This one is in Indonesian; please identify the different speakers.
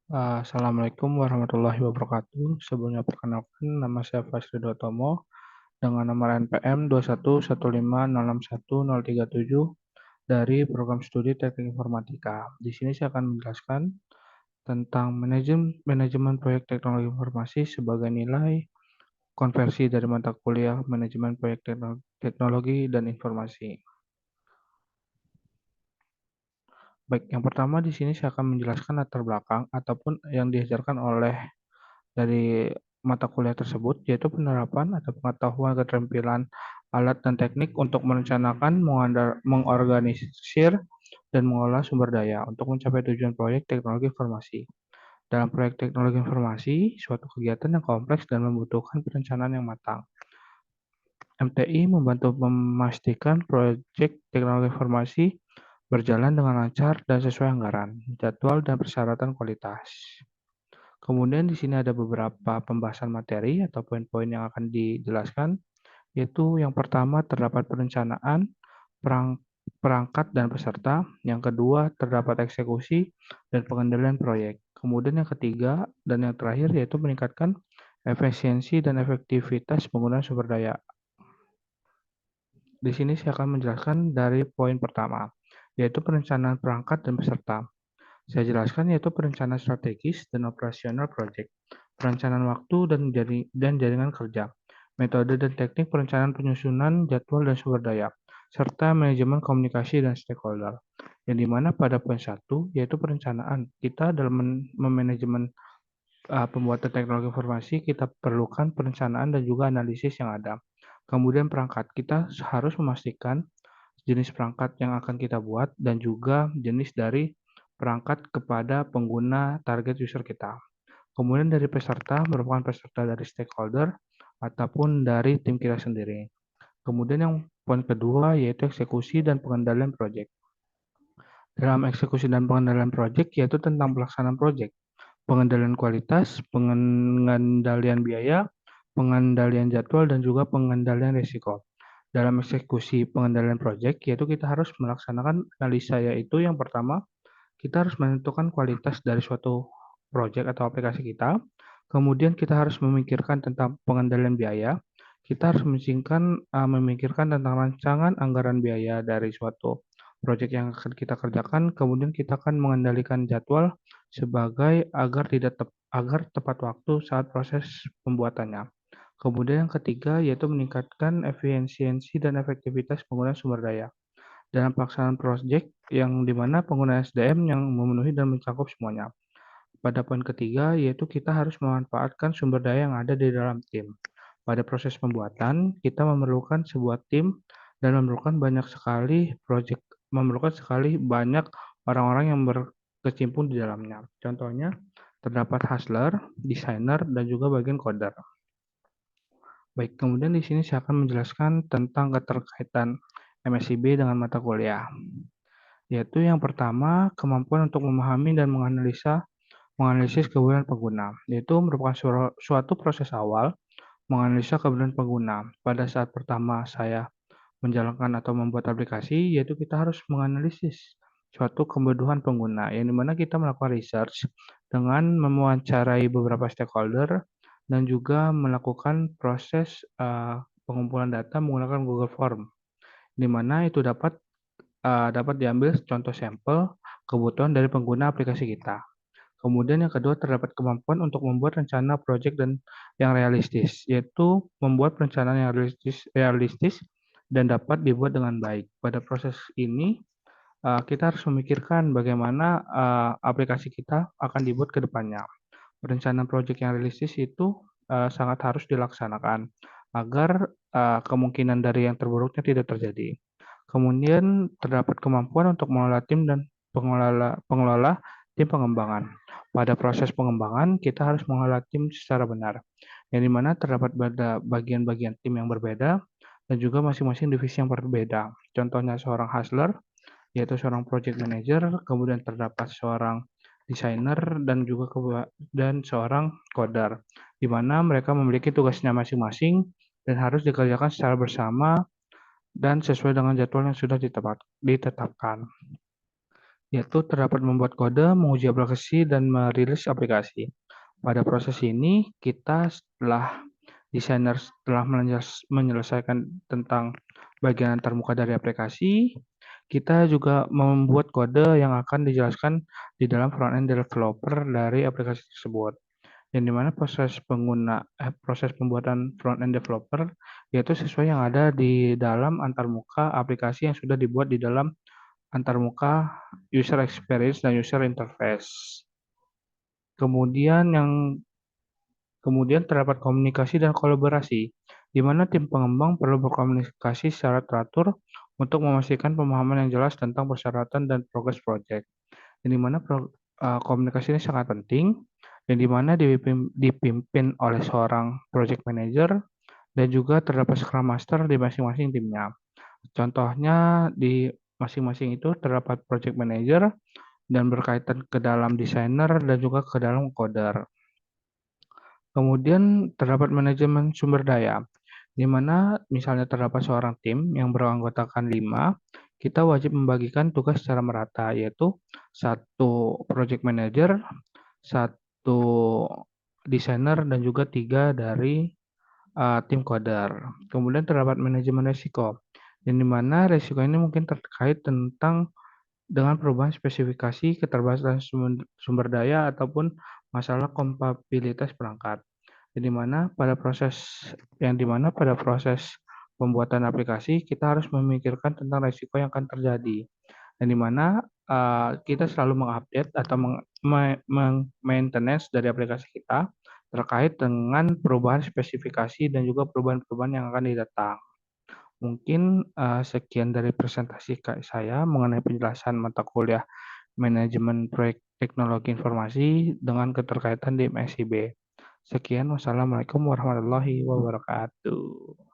Speaker 1: Assalamualaikum warahmatullahi wabarakatuh. Sebelumnya perkenalkan, nama saya Fasri Dotomo dengan nomor NPM 211506137 dari Program Studi Teknik Informatika. Di sini saya akan menjelaskan tentang manajemen proyek teknologi informasi sebagai nilai konversi dari mata kuliah manajemen proyek teknologi dan informasi. Baik, yang pertama di sini saya akan menjelaskan latar belakang ataupun yang diajarkan oleh dari mata kuliah tersebut, yaitu penerapan atau pengetahuan keterampilan alat dan teknik untuk merencanakan, mengorganisir, dan mengolah sumber daya untuk mencapai tujuan proyek teknologi informasi. Dalam proyek teknologi informasi, suatu kegiatan yang kompleks dan membutuhkan perencanaan yang matang. MTI membantu memastikan proyek teknologi informasi berjalan dengan lancar dan sesuai anggaran, jadwal, dan persyaratan kualitas. Kemudian di sini ada beberapa pembahasan materi atau poin-poin yang akan dijelaskan, yaitu yang pertama terdapat perencanaan, perangkat dan peserta, yang kedua terdapat eksekusi dan pengendalian proyek. Kemudian yang ketiga dan yang terakhir yaitu meningkatkan efisiensi dan efektivitas penggunaan sumber daya. Di sini saya akan menjelaskan dari poin pertama, yaitu perencanaan perangkat dan peserta. Saya jelaskan yaitu perencanaan strategis dan operasional proyek, perencanaan waktu dan jaringan kerja, metode dan teknik perencanaan penyusunan jadwal dan sumber daya, serta manajemen komunikasi dan stakeholder. Yang dimana pada poin 1 yaitu perencanaan. Kita dalam memanajemen pembuatan teknologi informasi kita perlukan perencanaan dan juga analisis yang ada. Kemudian perangkat, kita harus memastikan jenis perangkat yang akan kita buat dan juga jenis dari perangkat kepada pengguna target user kita. Kemudian dari peserta merupakan peserta dari stakeholder ataupun dari tim kita sendiri. Kemudian yang poin kedua yaitu eksekusi dan pengendalian proyek. Dalam eksekusi dan pengendalian proyek yaitu tentang pelaksanaan proyek, pengendalian kualitas, pengendalian biaya, pengendalian jadwal, dan juga pengendalian risiko. Dalam eksekusi pengendalian proyek, yaitu kita harus melaksanakan analisa, yaitu yang pertama, kita harus menentukan kualitas dari suatu proyek atau aplikasi kita. Kemudian kita harus memikirkan tentang pengendalian biaya. Kita harus memikirkan tentang rancangan anggaran biaya dari suatu proyek yang akan kita kerjakan. Kemudian kita akan mengendalikan jadwal sebagai agar tepat waktu saat proses pembuatannya. Kemudian yang ketiga yaitu meningkatkan efisiensi dan efektivitas penggunaan sumber daya dalam pelaksanaan proyek yang dimana pengguna SDM yang memenuhi dan mencakup semuanya. Pada poin ketiga, yaitu kita harus memanfaatkan sumber daya yang ada di dalam tim. Pada proses pembuatan, kita memerlukan sebuah tim dan memerlukan sekali banyak orang-orang yang berkecimpung di dalamnya. Contohnya, terdapat hustler, desainer, dan juga bagian coder. Baik, kemudian di sini saya akan menjelaskan tentang keterkaitan MSIB dengan mata kuliah, yaitu yang pertama, kemampuan untuk memahami dan menganalisis kebutuhan pengguna, yaitu merupakan suatu proses awal menganalisa kebutuhan pengguna. Pada saat pertama saya menjalankan atau membuat aplikasi, yaitu kita harus menganalisis suatu kebutuhan pengguna, yang dimana kita melakukan research dengan mewawancarai beberapa stakeholder dan juga melakukan proses pengumpulan data menggunakan Google Form, di mana itu dapat diambil contoh sampel kebutuhan dari pengguna aplikasi kita. Kemudian yang kedua terdapat kemampuan untuk membuat rencana proyek dan yang realistis, yaitu membuat perencanaan yang realistis dan dapat dibuat dengan baik. Pada proses ini kita harus memikirkan bagaimana aplikasi kita akan dibuat ke depannya. Perencanaan proyek yang realistis itu sangat harus dilaksanakan agar kemungkinan dari yang terburuknya tidak terjadi. Kemudian terdapat kemampuan untuk mengelola tim dan pengelola tim pengembangan. Pada proses pengembangan, kita harus mengelola tim secara benar, yang dimana terdapat bagian-bagian tim yang berbeda dan juga masing-masing divisi yang berbeda. Contohnya seorang hustler, yaitu seorang project manager, kemudian terdapat seorang desainer dan seorang coder, di mana mereka memiliki tugasnya masing-masing dan harus dikerjakan secara bersama dan sesuai dengan jadwal yang sudah ditetapkan. yaitu terdapat membuat kode, menguji aplikasi, dan merilis aplikasi. Pada proses ini, kita setelah desainer setelah menyelesaikan tentang bagian antarmuka dari aplikasi, kita juga membuat kode yang akan dijelaskan di dalam front-end developer dari aplikasi tersebut. Yang dimana proses pembuatan front-end developer yaitu sesuai yang ada di dalam antarmuka aplikasi yang sudah dibuat di dalam antarmuka user experience dan user interface. Kemudian kemudian terdapat komunikasi dan kolaborasi, di mana tim pengembang perlu berkomunikasi secara teratur untuk memastikan pemahaman yang jelas tentang persyaratan dan progres proyek. Yang di mana komunikasi ini sangat penting, yang di mana dipimpin oleh seorang project manager dan juga terdapat scrum master di masing-masing timnya. Contohnya di masing-masing itu terdapat project manager dan berkaitan ke dalam desainer dan juga ke dalam coder. Kemudian terdapat manajemen sumber daya, di mana misalnya terdapat seorang tim yang beranggotakan 5, kita wajib membagikan tugas secara merata, yaitu satu project manager, satu desainer, dan juga 3 dari tim coder. Kemudian terdapat manajemen risiko, yang di mana risiko ini mungkin terkait tentang dengan perubahan spesifikasi, keterbatasan sumber daya, ataupun masalah kompatibilitas perangkat. Yang dimana pada proses pembuatan aplikasi kita harus memikirkan tentang risiko yang akan terjadi. Yang dimana kita selalu mengupdate atau maintenance dari aplikasi kita terkait dengan perubahan spesifikasi dan juga perubahan-perubahan yang akan datang. Mungkin sekian dari presentasi saya mengenai penjelasan mata kuliah Manajemen Proyek Teknologi Informasi dengan keterkaitan di MSIB. Sekian, wassalamualaikum warahmatullahi wabarakatuh.